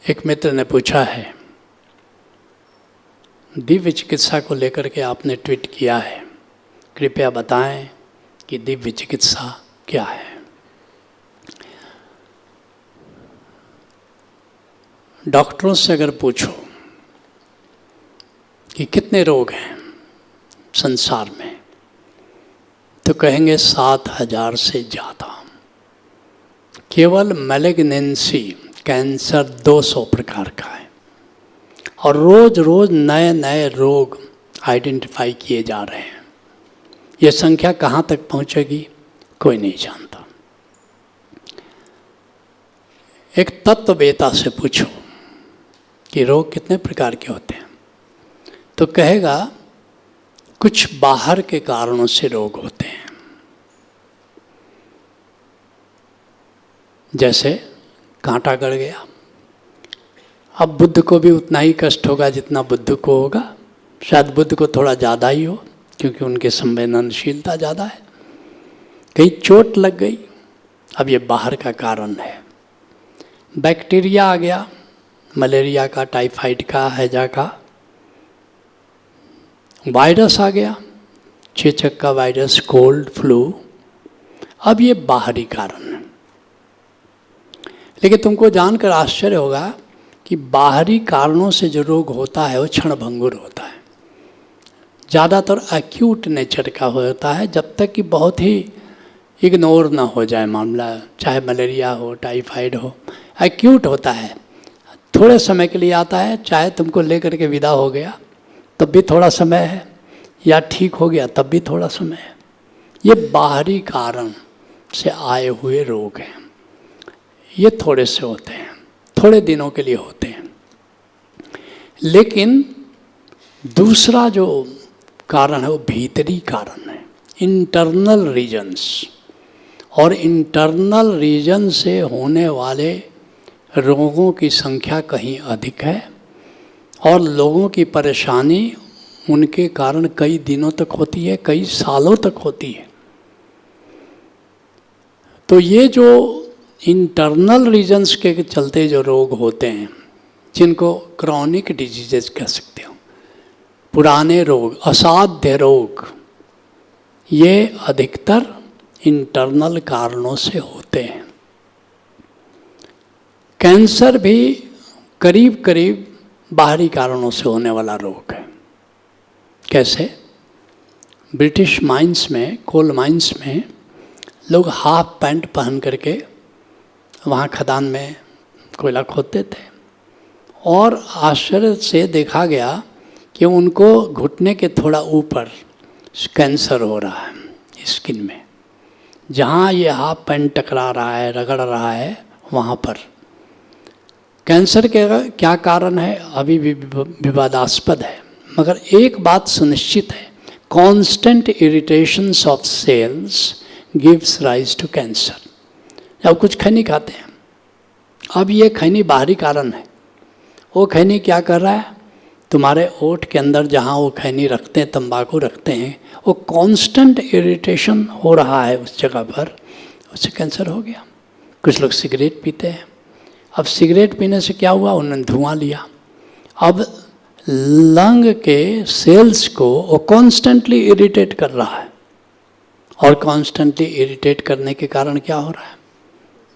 एक मित्र ने पूछा है, दिव्य चिकित्सा को लेकर के आपने ट्वीट किया है, कृपया बताएं कि दिव्य चिकित्सा क्या है। डॉक्टरों से अगर पूछो कि कितने रोग हैं संसार में, तो कहेंगे 7,000 से ज़्यादा। केवल मैलिग्नेंसी कैंसर 200 प्रकार का है और रोज रोज नए नए रोग आइडेंटिफाई किए जा रहे हैं। ये संख्या कहाँ तक पहुँचेगी कोई नहीं जानता। एक तत्ववेता से पूछो कि रोग कितने प्रकार के होते हैं, तो कहेगा कुछ बाहर के कारणों से रोग होते हैं, जैसे कांटा गड़ गया। अब बुद्ध को भी उतना ही कष्ट होगा जितना बुद्ध को होगा, शायद बुद्ध को थोड़ा ज़्यादा ही हो क्योंकि उनकी संवेदनशीलता ज़्यादा है। कहीं चोट लग गई, अब ये बाहर का कारण है। बैक्टीरिया आ गया, मलेरिया का, टाइफाइड का, हैजा का। वायरस आ गया, चेचक का वायरस, कोल्ड, फ्लू। अब ये बाहरी कारण है। लेकिन तुमको जानकर आश्चर्य होगा कि बाहरी कारणों से जो रोग होता है वो क्षणभंगुर होता है, ज़्यादातर एक्यूट नेचर का होता है, जब तक कि बहुत ही इग्नोर ना हो जाए मामला। चाहे मलेरिया हो, टाइफाइड हो, एक्यूट होता है, थोड़े समय के लिए आता है। चाहे तुमको लेकर के विदा हो गया तब भी थोड़ा समय है, या ठीक हो गया तब भी थोड़ा समय है। ये बाहरी कारण से आए हुए रोग हैं। ये थोड़े से होते हैं, थोड़े दिनों के लिए होते हैं। लेकिन दूसरा जो कारण है वो भीतरी कारण है, इंटरनल रीजन्स। और इंटरनल रीजन से होने वाले रोगों की संख्या कहीं अधिक है और लोगों की परेशानी उनके कारण कई दिनों तक होती है, कई सालों तक होती है। तो ये जो इंटरनल रीजन्स के चलते जो रोग होते हैं, जिनको क्रॉनिक डिजीजेस कह सकते हो, पुराने रोग, असाध्य रोग, ये अधिकतर इंटरनल कारणों से होते हैं। कैंसर भी करीब करीब बाहरी कारणों से होने वाला रोग है। कैसे? ब्रिटिश माइंस में, कोल माइंस में लोग हाफ पैंट पहन करके वहाँ खदान में कोयला खोदते थे और आश्चर्य से देखा गया कि उनको घुटने के थोड़ा ऊपर कैंसर हो रहा है स्किन में। जहाँ ये हाफ पैंट टकरा रहा है, रगड़ रहा है, वहाँ पर कैंसर के क्या कारण है अभी भी विवादास्पद है। मगर एक बात सुनिश्चित है, constant irritations of cells gives rise to cancer. अब कुछ खैनी खाते हैं, अब ये खैनी बाहरी कारण है। वो खैनी क्या कर रहा है, तुम्हारे ओठ के अंदर जहाँ वो खैनी रखते हैं, तंबाकू रखते हैं, वो कांस्टेंट इरिटेशन हो रहा है उस जगह पर, उससे कैंसर हो गया। कुछ लोग सिगरेट पीते हैं, अब सिगरेट पीने से क्या हुआ, उन्होंने धुआं लिया। अब लंग के सेल्स को वो कॉन्स्टेंटली इरिटेट कर रहा है और कॉन्स्टेंटली इरिटेट करने के कारण क्या हो रहा है,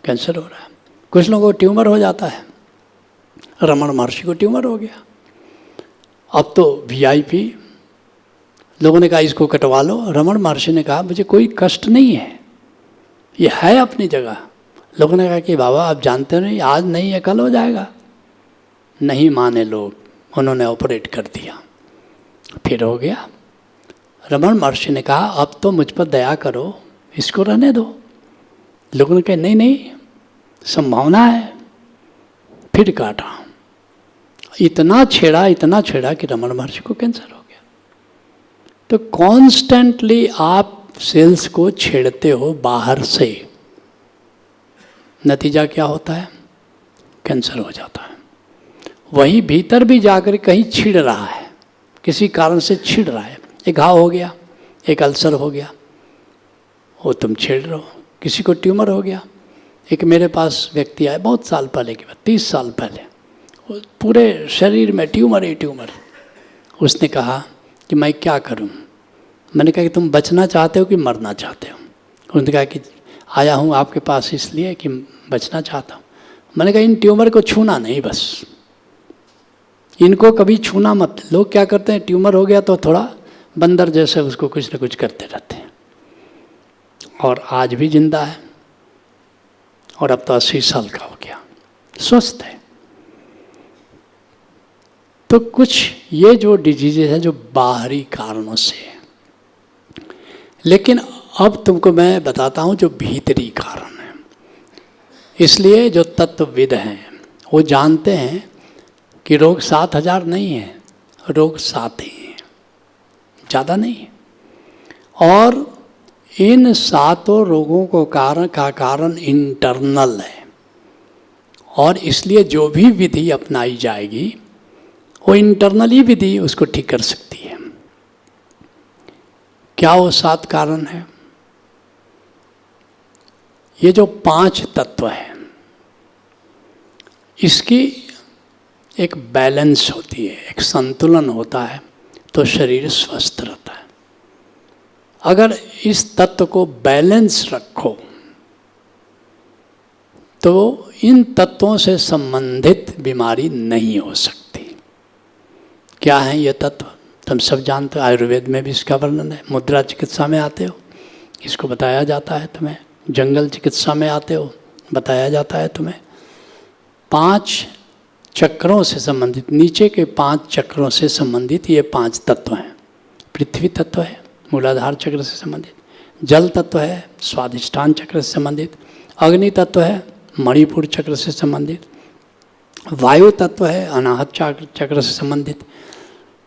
कैंसर हो रहा है। कुछ लोगों को ट्यूमर हो जाता है, रमन महर्षि को ट्यूमर हो गया। अब तो वीआईपी लोगों ने कहा इसको कटवा लो। रमन महर्षि ने कहा मुझे कोई कष्ट नहीं है, ये है अपनी जगह। लोगों ने कहा कि बाबा आप जानते नहीं, आज नहीं है कल हो जाएगा। नहीं माने लोग, उन्होंने ऑपरेट कर दिया, फिर हो गया। रमन महर्षि ने कहा अब तो मुझ पर दया करो, इसको रहने दो। लोगों ने कहा नहीं नहीं, संभावना है, फिर काटा। इतना छेड़ा कि रमन महर्षि को कैंसर हो गया। तो कॉन्स्टेंटली आप सेल्स को छेड़ते हो बाहर से, नतीजा क्या होता है, कैंसर हो जाता है। वहीं भीतर भी जाकर कहीं छिड़ रहा है, किसी कारण से छिड़ रहा है, एक घाव हो गया, एक अल्सर हो गया, वो तुम छेड़ रहे हो। किसी को ट्यूमर हो गया। एक मेरे पास व्यक्ति आए बहुत साल पहले की बात, 30 साल पहले, पूरे शरीर में ट्यूमर ही ट्यूमर। उसने कहा कि मैं क्या करूं? मैंने कहा कि तुम बचना चाहते हो कि मरना चाहते हो? उसने कहा कि आया हूं आपके पास इसलिए कि बचना चाहता हूं। मैंने कहा इन ट्यूमर को छूना नहीं, बस इनको कभी छूना मत। लोग क्या करते हैं, ट्यूमर हो गया तो थोड़ा बंदर जैसे उसको कुछ न कुछ करते रहते हैं, और आज भी जिंदा है, और अब तो 80 साल का हो गया, स्वस्थ है। तो कुछ ये जो डिजीजेज है जो बाहरी कारणों से है, लेकिन अब तुमको मैं बताता हूं जो भीतरी कारण है। इसलिए जो तत्वविद हैं वो जानते हैं कि रोग 7000 नहीं है, रोग 7 ही हैं, ज़्यादा नहीं है। और इन 7 रोगों को कारण इंटरनल है, और इसलिए जो भी विधि अपनाई जाएगी वो इंटरनली विधि उसको ठीक कर सकती है। क्या वो 7 कारण है? ये जो 5 तत्व है इसकी एक बैलेंस होती है, एक संतुलन होता है, तो शरीर स्वस्थ रहता है। अगर इस तत्व को बैलेंस रखो तो इन तत्वों से संबंधित बीमारी नहीं हो सकती। क्या है ये तत्व? तुम सब जानते हो, आयुर्वेद में भी इसका वर्णन है। मुद्रा चिकित्सा में आते हो, इसको बताया जाता है तुम्हें। जंगल चिकित्सा में आते हो, बताया जाता है तुम्हें। 5 चक्रों से संबंधित, नीचे के 5 चक्रों से संबंधित ये 5 तत्व हैं। पृथ्वी तत्व है, मूलाधार चक्र से संबंधित। जल तत्व है, स्वादिष्ठान चक्र से संबंधित। अग्नि तत्व है, मणिपुर चक्र से संबंधित। वायु तत्व है, अनाहत चक्र से संबंधित।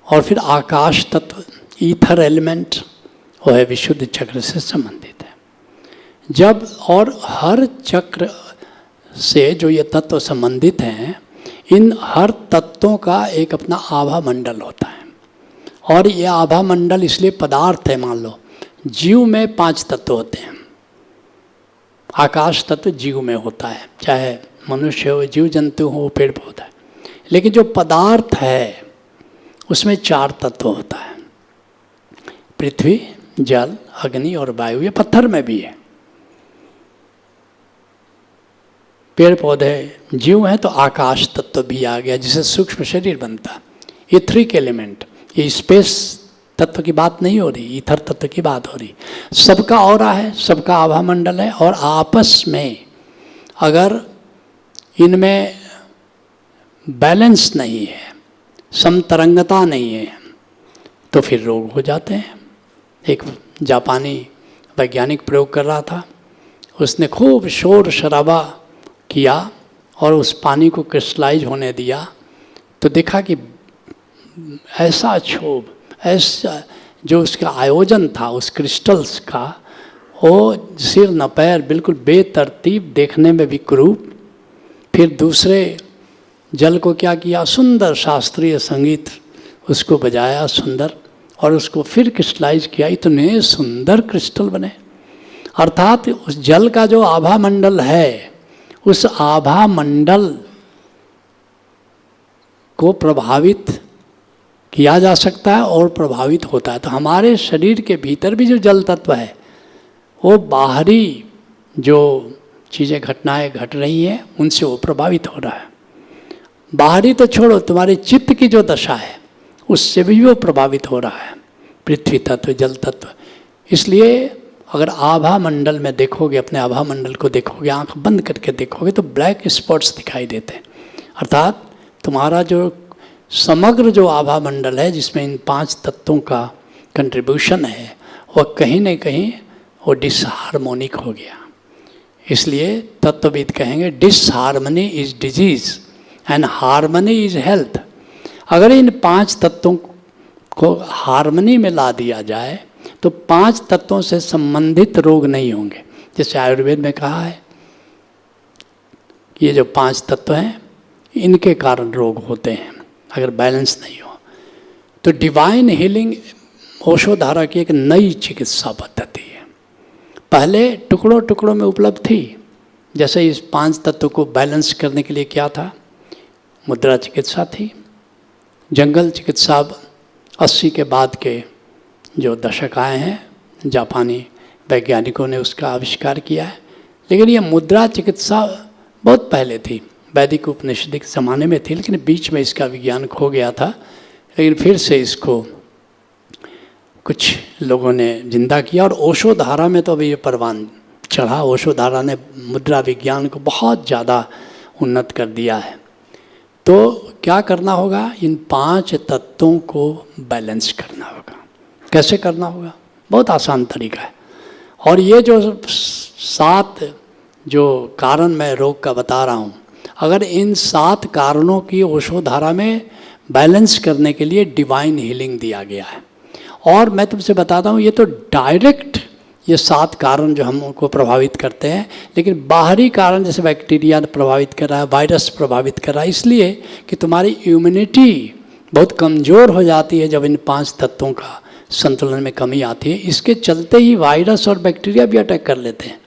और फिर आकाश तत्व, ईथर एलिमेंट, वो है विशुद्ध चक्र से संबंधित है। जब और हर चक्र से जो ये तत्व संबंधित हैं, इन हर तत्वों का एक अपना आभा मंडल होता है। और ये आभा मंडल इसलिए पदार्थ है। मान लो जीव में 5 तत्व होते हैं। आकाश तत्व जीव में होता है, चाहे मनुष्य हो, जीव जंतु हो, पेड़ पौधा है। लेकिन जो पदार्थ है उसमें 4 तत्व होता है, पृथ्वी, जल, अग्नि और वायु। ये पत्थर में भी है। पेड़ पौधे जीव हैं तो आकाश तत्व भी आ गया, जिससे सूक्ष्म शरीर बनता है। इथरिक एलिमेंट, ये स्पेस तत्व की बात नहीं हो रही, ईथर तत्व की बात हो रही। सबका ऑरा है, सबका आभा मंडल है, और आपस में अगर इनमें बैलेंस नहीं है, समतरंगता नहीं है, तो फिर रोग हो जाते हैं। एक जापानी वैज्ञानिक प्रयोग कर रहा था, उसने खूब शोर शराबा किया और उस पानी को क्रिस्टलाइज होने दिया, तो देखा कि ऐसा क्षोभ, ऐसा जो उसका आयोजन था उस क्रिस्टल्स का, वो सिर न पैर, बिल्कुल बेतरतीब, देखने में भी कुरूप। फिर दूसरे जल को क्या किया, सुंदर शास्त्रीय संगीत उसको बजाया सुंदर, और उसको फिर क्रिस्टलाइज किया, इतने सुंदर क्रिस्टल बने। अर्थात उस जल का जो आभा मंडल है, उस आभा मंडल को प्रभावित किया जा सकता है और प्रभावित होता है। तो हमारे शरीर के भीतर भी जो जल तत्व है, वो बाहरी जो चीज़ें, घटनाएं घट रही हैं, उनसे वो प्रभावित हो रहा है। बाहरी तो छोड़ो, तुम्हारे चित्त की जो दशा है उससे भी वो प्रभावित हो रहा है, पृथ्वी तत्व, जल तत्व। इसलिए अगर आभा मंडल में देखोगे, अपने आभा मंडल को देखोगे, आंख बंद करके देखोगे, तो ब्लैक स्पॉट्स दिखाई देते हैं। अर्थात तुम्हारा जो समग्र जो आभा मंडल है, जिसमें इन 5 तत्वों का कंट्रीब्यूशन है, वह कहीं न कहीं वो डिसहार्मोनिक हो गया। इसलिए तत्वविद कहेंगे disharmony is disease and harmony is health. अगर इन 5 तत्वों को हार्मनी में ला दिया जाए तो 5 तत्वों से संबंधित रोग नहीं होंगे। जैसे आयुर्वेद में कहा है, ये जो 5 तत्व हैं इनके कारण रोग होते हैं अगर बैलेंस नहीं हो। तो डिवाइन हीलिंग ओशोधारा की एक नई चिकित्सा पद्धति है। पहले टुकड़ों टुकड़ों में उपलब्ध थी। जैसे इस 5 तत्व को बैलेंस करने के लिए क्या था, मुद्रा चिकित्सा थी। जंगल चिकित्सा 80 के बाद के जो दशक आए हैं, जापानी वैज्ञानिकों ने उसका आविष्कार किया है। लेकिन ये मुद्रा चिकित्सा बहुत पहले थी, वैदिक उपनिषदिक ज़माने में थी, लेकिन बीच में इसका विज्ञान खो गया था। लेकिन फिर से इसको कुछ लोगों ने जिंदा किया, और ओशो धारा में तो अभी ये परवान चढ़ा। ओशो धारा ने मुद्रा विज्ञान को बहुत ज़्यादा उन्नत कर दिया है। तो क्या करना होगा, इन 5 तत्वों को बैलेंस करना होगा। कैसे करना होगा? बहुत आसान तरीका है। और ये जो 7 जो कारण मैं रोग का बता रहा हूँ, अगर इन 7 कारणों की ओशो धारा में बैलेंस करने के लिए डिवाइन हीलिंग दिया गया है। और मैं तुमसे बताता हूँ, ये तो डायरेक्ट ये 7 कारण जो हमको प्रभावित करते हैं, लेकिन बाहरी कारण जैसे बैक्टीरिया प्रभावित कर रहा है, वायरस प्रभावित कर रहा है, इसलिए कि तुम्हारी इम्यूनिटी बहुत कमज़ोर हो जाती है जब इन 5 तत्वों का संतुलन में कमी आती है। इसके चलते ही वायरस और बैक्टीरिया भी अटैक कर लेते हैं।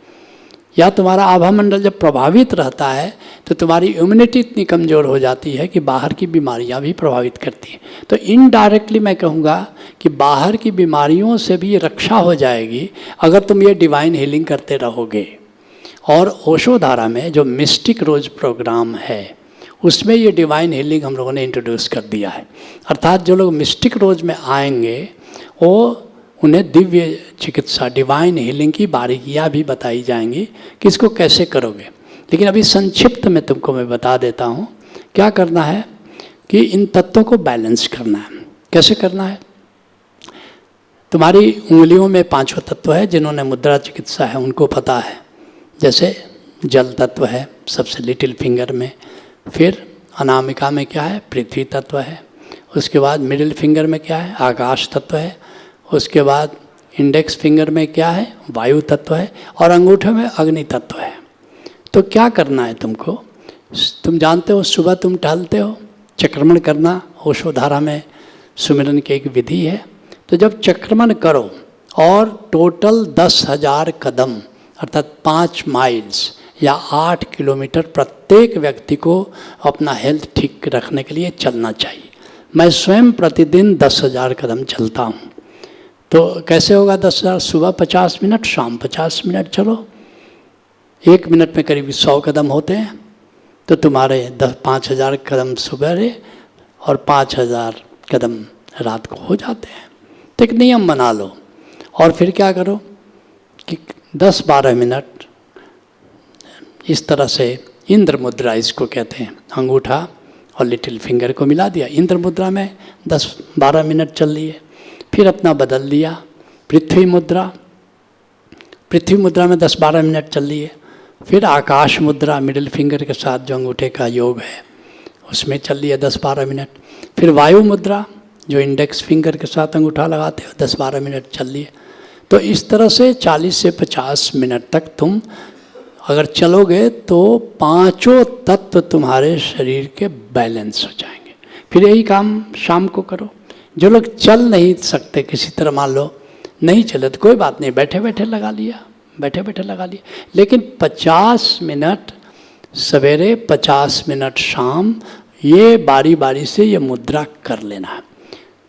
या तुम्हारा आभा मंडल जब प्रभावित रहता है तो तुम्हारी इम्यूनिटी इतनी कमज़ोर हो जाती है कि बाहर की बीमारियां भी प्रभावित करती हैं। तो इनडायरेक्टली मैं कहूँगा कि बाहर की बीमारियों से भी रक्षा हो जाएगी अगर तुम ये डिवाइन हीलिंग करते रहोगे। और ओशो धारा में जो मिस्टिक रोज प्रोग्राम है उसमें ये डिवाइन हीलिंग हम लोगों ने इंट्रोड्यूस कर दिया है। अर्थात जो लोग मिस्टिक रोज में आएंगे वो उन्हें दिव्य चिकित्सा डिवाइन हीलिंग की बारीकियाँ भी बताई जाएंगी कि इसको कैसे करोगे। लेकिन अभी संक्षिप्त में तुमको मैं बता देता हूँ क्या करना है कि इन तत्वों को बैलेंस करना है। कैसे करना है? तुम्हारी उंगलियों में 5 तत्व है, जिन्होंने मुद्रा चिकित्सा है उनको पता है। जैसे जल तत्व है सबसे लिटिल फिंगर में, फिर अनामिका में क्या है? पृथ्वी तत्व है। उसके बाद मिडिल फिंगर में क्या है? आकाश तत्व है। उसके बाद इंडेक्स फिंगर में क्या है? वायु तत्व है। और अंगूठे में अग्नि तत्व है। तो क्या करना है तुमको? तुम जानते हो सुबह तुम टहलते हो, चक्रमण करना ओशो धारा में सुमिरन की एक विधि है। तो जब चक्रमण करो और टोटल 10,000 कदम अर्थात 5 माइल्स या 8 किलोमीटर प्रत्येक व्यक्ति को अपना हेल्थ ठीक रखने के लिए चलना चाहिए। मैं स्वयं प्रतिदिन 10,000 कदम चलता हूँ। तो कैसे होगा 10,000? सुबह 50 मिनट, शाम 50 मिनट चलो। 1 मिनट में करीब 100 कदम होते हैं। तो तुम्हारे 5,000 कदम सुबह और 5,000 कदम रात को हो जाते हैं। तो एक नियम बना लो और फिर क्या करो कि 10-12 मिनट इस तरह से इंद्र मुद्रा इसको कहते हैं, अंगूठा और लिटिल फिंगर को मिला दिया। इंद्र मुद्रा में 10-12 मिनट चल लिए, फिर अपना बदल दिया पृथ्वी मुद्रा। पृथ्वी मुद्रा में 10-12 मिनट चल लिए, फिर आकाश मुद्रा मिडिल फिंगर के साथ जो अंगूठे का योग है उसमें चल लिया 10-12 मिनट। फिर वायु मुद्रा जो इंडेक्स फिंगर के साथ अंगूठा लगाते हो 10-12 मिनट चल लिए। तो इस तरह से 40 से 50 मिनट तक तुम अगर चलोगे तो 5 तत्व तुम्हारे शरीर के बैलेंस हो जाएंगे। फिर यही काम शाम को करो। जो लोग चल नहीं सकते किसी तरह, मान लो नहीं चले तो कोई बात नहीं, बैठे बैठे लगा लिया, बैठे बैठे लगा लिया। लेकिन 50 मिनट सवेरे 50 मिनट शाम, ये बारी बारी से ये मुद्रा कर लेना है।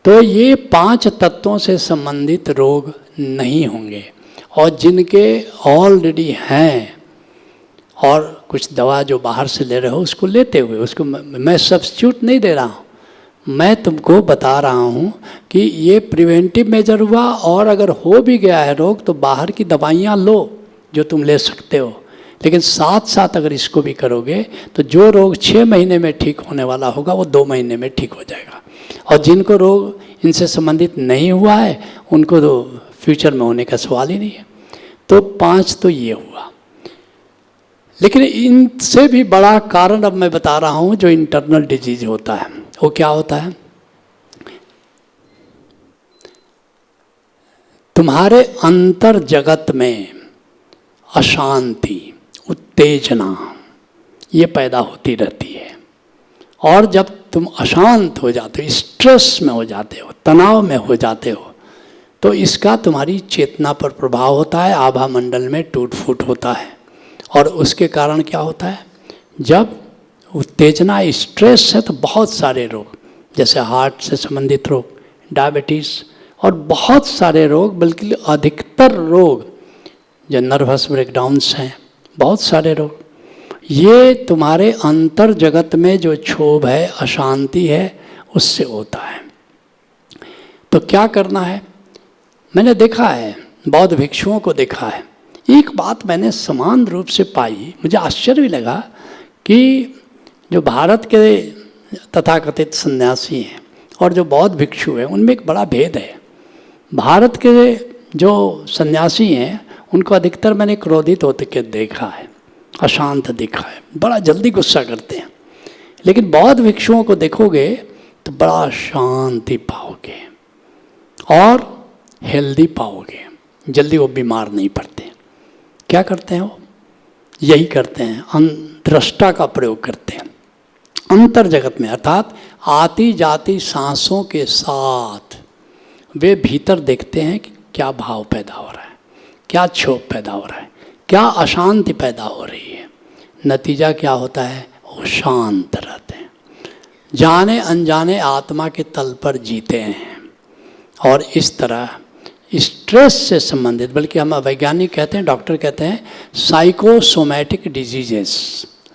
तो ये 5 तत्वों से संबंधित रोग नहीं होंगे। और जिनके ऑलरेडी हैं और कुछ दवा जो बाहर से ले रहे हो उसको लेते हुए, उसको मैं सब्स्टिट्यूट नहीं दे रहा हूँ, मैं तुमको बता रहा हूँ कि ये प्रिवेंटिव मेजर हुआ। और अगर हो भी गया है रोग तो बाहर की दवाइयाँ लो जो तुम ले सकते हो, लेकिन साथ साथ अगर इसको भी करोगे तो जो रोग 6 महीने में ठीक होने वाला होगा वो 2 महीने में ठीक हो जाएगा। और जिनको रोग इनसे संबंधित नहीं हुआ है उनको तो फ्यूचर में होने का सवाल ही नहीं है। तो 5 तो ये हुआ। लेकिन इनसे भी बड़ा कारण अब मैं बता रहा हूँ जो इंटरनल डिजीज होता है। वो क्या होता है? तुम्हारे अंतर जगत में अशांति, उत्तेजना ये पैदा होती रहती है। और जब तुम अशांत हो जाते हो, स्ट्रेस में हो जाते हो, तनाव में हो जाते हो, तो इसका तुम्हारी चेतना पर प्रभाव होता है, आभा मंडल में टूट फूट होता है। और उसके कारण क्या होता है? जब उत्तेजना, स्ट्रेस है तो बहुत सारे रोग, जैसे हार्ट से संबंधित रोग, डायबिटीज़ और बहुत सारे रोग, बल्कि अधिकतर रोग जो नर्वस ब्रेकडाउन्स हैं, बहुत सारे रोग, ये तुम्हारे अंतर जगत में जो क्षोभ है, अशांति है, उससे होता है। तो क्या करना है? मैंने देखा है, बौद्ध भिक्षुओं को देखा है, एक बात मैंने समान रूप से पाई, मुझे आश्चर्य भी लगा कि जो भारत के तथाकथित सन्यासी हैं और जो बौद्ध भिक्षु हैं, उनमें एक बड़ा भेद है। भारत के जो सन्यासी हैं उनको अधिकतर मैंने क्रोधित होते के देखा है, अशांत देखा है, बड़ा जल्दी गुस्सा करते हैं। लेकिन बौद्ध भिक्षुओं को देखोगे तो बड़ा शांति पाओगे और हेल्दी पाओगे, जल्दी वो बीमार नहीं पड़ते। क्या करते हैं वो? यही करते हैं, दृष्टा का प्रयोग करते हैं अंतर जगत में, अर्थात आती जाती सांसों के साथ वे भीतर देखते हैं कि क्या भाव पैदा हो रहा है, क्या क्षोभ पैदा हो रहा है, क्या अशांति पैदा हो रही है। नतीजा क्या होता है? वो शांत रहते हैं, जाने अनजाने आत्मा के तल पर जीते हैं। और इस तरह स्ट्रेस से संबंधित, बल्कि हम वैज्ञानिक कहते हैं, डॉक्टर कहते हैं साइकोसोमैटिक डिजीजेस,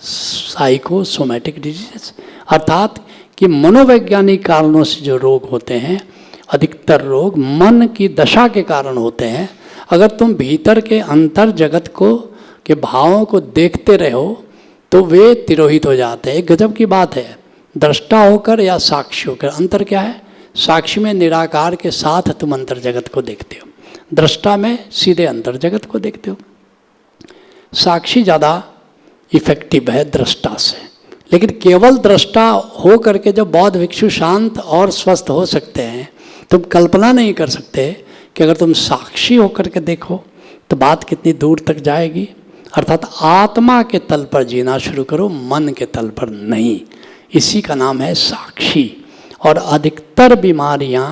साइकोसोमैटिक डिजीजेस, अर्थात कि मनोवैज्ञानिक कारणों से जो रोग होते हैं, अधिकतर रोग मन की दशा के कारण होते हैं। अगर तुम भीतर के अंतर जगत को के भावों को देखते रहो तो वे तिरोहित हो जाते हैं। एक गजब की बात है, दृष्टा होकर या साक्षी होकर, अंतर क्या है? साक्षी में निराकार के साथ तुम अंतर जगत को देखते हो, दृष्टा में सीधे अंतर जगत को देखते हो। साक्षी ज़्यादा इफेक्टिव है दृष्टा से, लेकिन केवल दृष्टा हो करके जो बौद्ध भिक्षु शांत और स्वस्थ हो सकते हैं, तुम कल्पना नहीं कर सकते कि अगर तुम साक्षी होकर के देखो तो बात कितनी दूर तक जाएगी। अर्थात आत्मा के तल पर जीना शुरू करो, मन के तल पर नहीं। इसी का नाम है साक्षी। और अधिकतर बीमारियां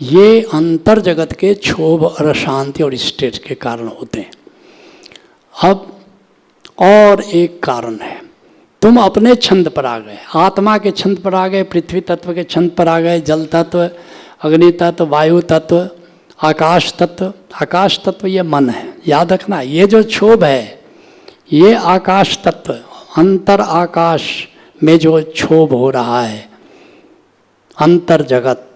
ये अंतर जगत के क्षोभ और अशांति और स्ट्रेस के कारण होते हैं। अब और एक कारण है, तुम अपने छंद पर आ गए, आत्मा के छंद पर आ गए, पृथ्वी तत्व के छंद पर आ गए, जल तत्व, अग्नि तत्व, वायु तत्व, आकाश तत्व। आकाश तत्व ये मन है, याद रखना। ये जो क्षोभ है ये आकाश तत्व, अंतर आकाश में जो क्षोभ हो रहा है, अंतर जगत,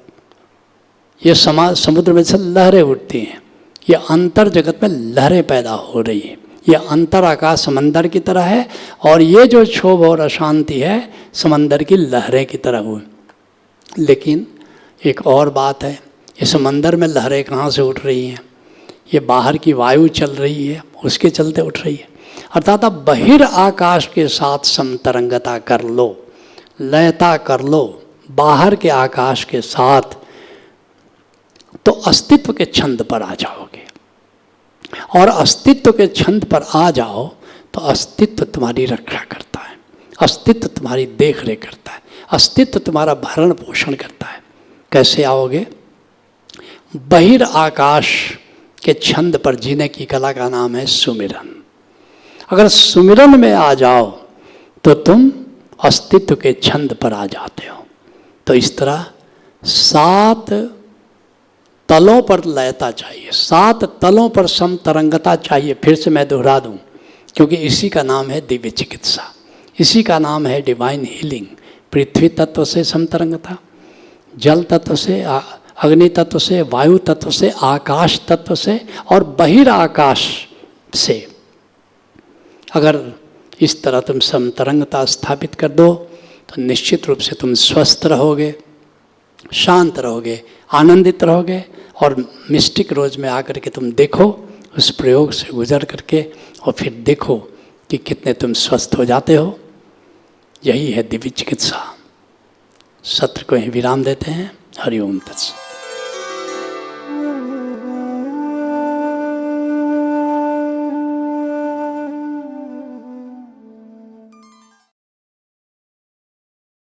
ये समुद्र में से लहरें उठती हैं, ये अंतर जगत में लहरें पैदा हो रही है। ये अंतर आकाश समंदर की तरह है और ये जो क्षोभ और अशांति है समंदर की लहरें की तरह हुई। लेकिन एक और बात है, ये समंदर में लहरें कहाँ से उठ रही हैं? ये बाहर की वायु चल रही है, उसके चलते उठ रही है। अर्थात अब बहिर आकाश के साथ समतरंगता कर लो, लयता कर लो बाहर के आकाश के साथ, तो अस्तित्व के छंद पर आ जाओगे। और अस्तित्व के छंद पर आ जाओ तो अस्तित्व तुम्हारी रक्षा करता है, अस्तित्व तुम्हारी देख रेख करता है, अस्तित्व तुम्हारा भरण पोषण करता है। कैसे आओगे? बहिर आकाश के छंद पर जीने की कला का नाम है सुमिरन। अगर सुमिरन में आ जाओ तो तुम अस्तित्व के छंद पर आ जाते हो। तो इस तरह 7 तलों पर लयता चाहिए, 7 तलों पर समतरंगता चाहिए। फिर से मैं दोहरा दूं, क्योंकि इसी का नाम है दिव्य चिकित्सा, इसी का नाम है डिवाइन हीलिंग। पृथ्वी तत्व से समतरंगता, जल तत्व से, अग्नि तत्व से, वायु तत्व से, आकाश तत्व से और बहिराकाश से। अगर इस तरह तुम समतरंगता स्थापित कर दो तो निश्चित रूप से तुम स्वस्थ रहोगे, शांत रहोगे, आनंदित रहोगे। और मिस्टिक रोज में आकर के तुम देखो, उस प्रयोग से गुजर करके, और फिर देखो कि कितने तुम स्वस्थ हो जाते हो। यही है दिव्य चिकित्सा। सत्र को ही विराम देते हैं। हरि ओम तत्सत।